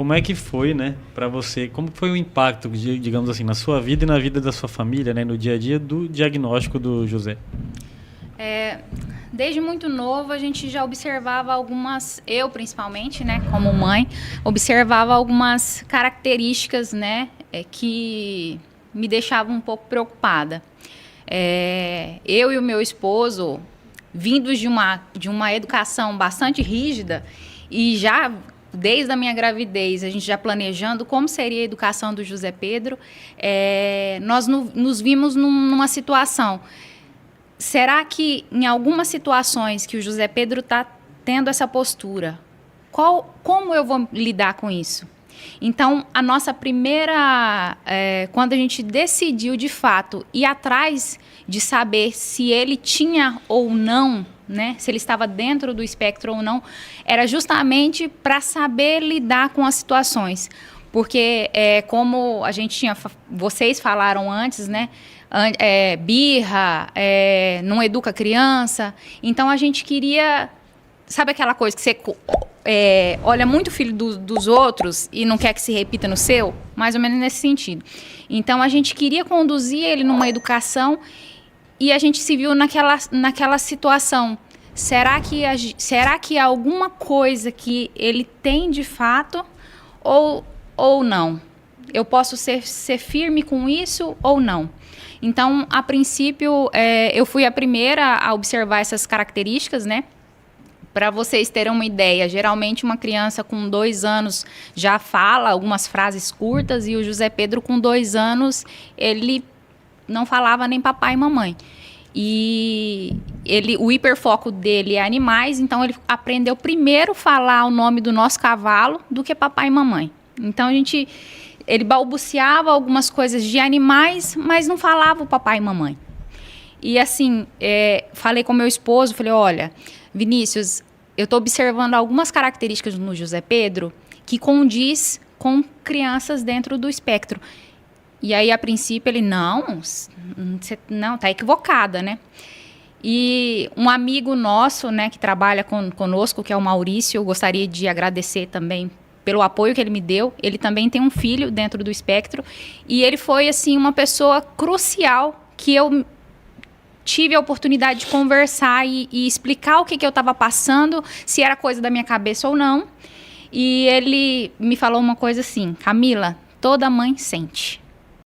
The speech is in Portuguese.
Como é que foi, né, para você? Como foi o impacto, digamos assim, na sua vida e na vida da sua família, né, no dia a dia do diagnóstico do José? Desde muito novo a gente já observava algumas, eu principalmente, né, como mãe, observava algumas características, né, que me deixavam um pouco preocupada. Eu e o meu esposo, vindos de uma educação bastante rígida e já desde a minha gravidez, a gente já planejando como seria a educação do José Pedro, nós nos vimos numa situação. Será que em algumas situações que o José Pedro está tendo essa postura, como eu vou lidar com isso? Então, a nossa primeira... quando a gente decidiu, de fato, ir atrás de saber se ele tinha ou não, né, se ele estava dentro do espectro ou não, era justamente para saber lidar com as situações. Porque, como a gente vocês falaram antes, né, birra, não educa criança. Então, a gente queria... Sabe aquela coisa que você olha muito o filho dos outros e não quer que se repita no seu? Mais ou menos nesse sentido. Então, a gente queria conduzir ele numa educação e a gente se viu naquela situação. Será que há alguma coisa que ele tem de fato ou não? Eu posso ser firme com isso ou não? Então, a princípio, eu fui a primeira a observar essas características, né? Para vocês terem uma ideia, geralmente uma criança com 2 anos já fala algumas frases curtas e o José Pedro com 2 anos, ele não falava nem papai e mamãe. E o hiperfoco dele é animais, então ele aprendeu primeiro a falar o nome do nosso cavalo do que papai e mamãe. Então, ele balbuciava algumas coisas de animais, mas não falava o papai e mamãe. E assim, falei com meu esposo, falei, olha, Vinícius, eu estou observando algumas características no José Pedro que condiz com crianças dentro do espectro. E aí, a princípio, ele, não, tá equivocada, né? E um amigo nosso, né, que trabalha conosco, que é o Maurício, eu gostaria de agradecer também pelo apoio que ele me deu. Ele também tem um filho dentro do espectro e ele foi, assim, uma pessoa crucial que eu tive a oportunidade de conversar e explicar o que eu estava passando, se era coisa da minha cabeça ou não. E ele me falou uma coisa assim, Camila, toda mãe sente.